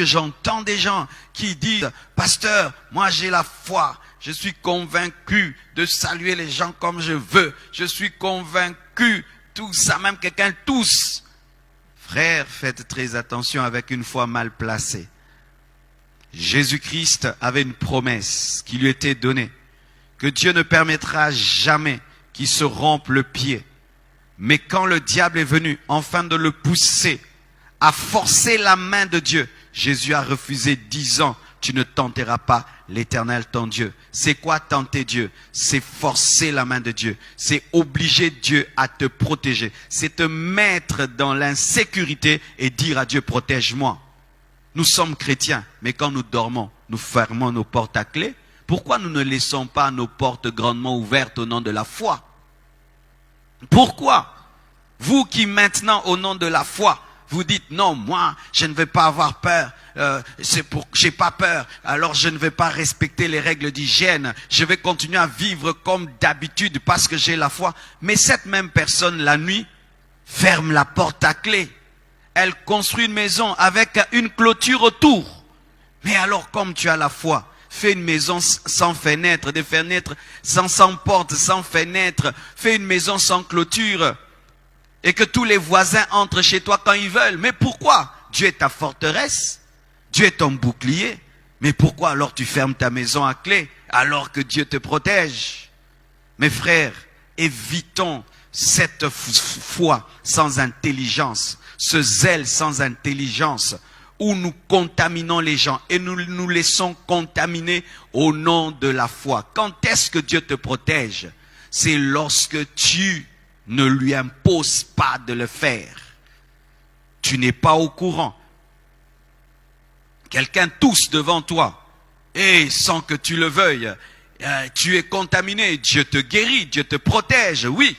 que j'entends des gens qui disent, pasteur, moi j'ai la foi, je suis convaincu de saluer les gens comme je veux, je suis convaincu, tout ça, même quelqu'un tousse. Frère, faites très attention avec une foi mal placée. Jésus-Christ avait une promesse qui lui était donnée, que Dieu ne permettra jamais qu'il se rompe le pied. Mais quand le diable est venu, afin de le pousser, à forcer la main de Dieu, Jésus a refusé, disant, tu ne tenteras pas l'Éternel ton Dieu. C'est quoi tenter Dieu? C'est forcer la main de Dieu. C'est obliger Dieu à te protéger. C'est te mettre dans l'insécurité et dire à Dieu, protège-moi. Nous sommes chrétiens, mais quand nous dormons, nous fermons nos portes à clé. Pourquoi nous ne laissons pas nos portes grandement ouvertes au nom de la foi? Pourquoi? Vous qui maintenant, au nom de la foi, vous dites, non, moi, je ne vais pas avoir peur, j'ai pas peur, alors je ne vais pas respecter les règles d'hygiène, je vais continuer à vivre comme d'habitude parce que j'ai la foi. Mais cette même personne, la nuit, ferme la porte à clé. Elle construit une maison avec une clôture autour. Mais alors, comme tu as la foi, fais une maison sans fenêtre, des fenêtres sans porte, sans fenêtre, fais une maison sans clôture. Et que tous les voisins entrent chez toi quand ils veulent. Mais pourquoi? Dieu est ta forteresse. Dieu est ton bouclier. Mais pourquoi alors tu fermes ta maison à clé alors que Dieu te protège? Mes frères, évitons cette foi sans intelligence, ce zèle sans intelligence, où nous contaminons les gens et nous nous laissons contaminer au nom de la foi. Quand est-ce que Dieu te protège? C'est lorsque tu ne lui imposes pas de le faire. Tu n'es pas au courant. Quelqu'un tousse devant toi et sans que tu le veuilles, tu es contaminé. Dieu te guérit, Dieu te protège, oui.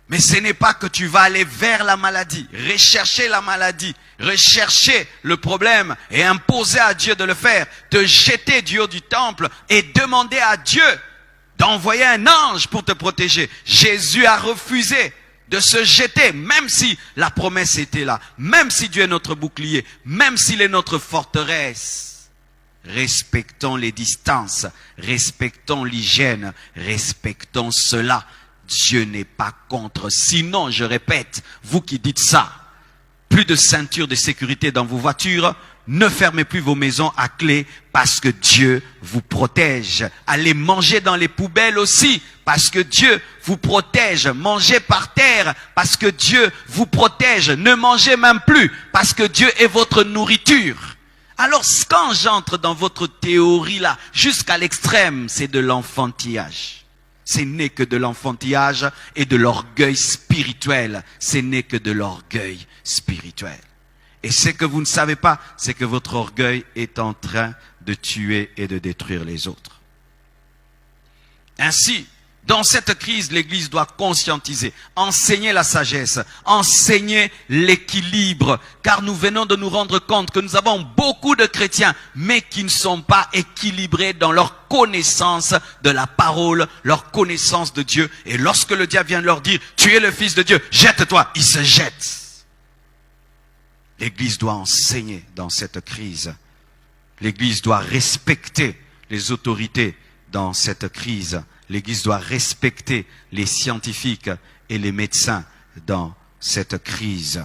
Mais ce n'est pas que tu vas aller vers la maladie, rechercher la maladie, rechercher le problème et imposer à Dieu de le faire, te jeter du haut du temple et demander à Dieu d'envoyer un ange pour te protéger. Jésus a refusé de se jeter, même si la promesse était là, même si Dieu est notre bouclier, même s'il est notre forteresse. Respectons les distances, respectons l'hygiène, respectons cela. Dieu n'est pas contre. Sinon, je répète, vous qui dites ça, plus de ceinture de sécurité dans vos voitures, ne fermez plus vos maisons à clé parce que Dieu vous protège. Allez manger dans les poubelles aussi parce que Dieu vous protège. Mangez par terre parce que Dieu vous protège. Ne mangez même plus parce que Dieu est votre nourriture. Alors quand j'entre dans votre théorie là, jusqu'à l'extrême, c'est de l'enfantillage. Ce n'est que de l'enfantillage et de l'orgueil spirituel. Ce n'est que de l'orgueil spirituel. Et ce que vous ne savez pas, c'est que votre orgueil est en train de tuer et de détruire les autres. Ainsi, dans cette crise, l'Église doit conscientiser, enseigner la sagesse, enseigner l'équilibre, car nous venons de nous rendre compte que nous avons beaucoup de chrétiens, mais qui ne sont pas équilibrés dans leur connaissance de la parole, leur connaissance de Dieu. Et lorsque le diable vient leur dire, tu es le Fils de Dieu, jette-toi, ils se jettent. L'Église doit enseigner dans cette crise. L'Église doit respecter les autorités dans cette crise. L'Église doit respecter les scientifiques et les médecins dans cette crise.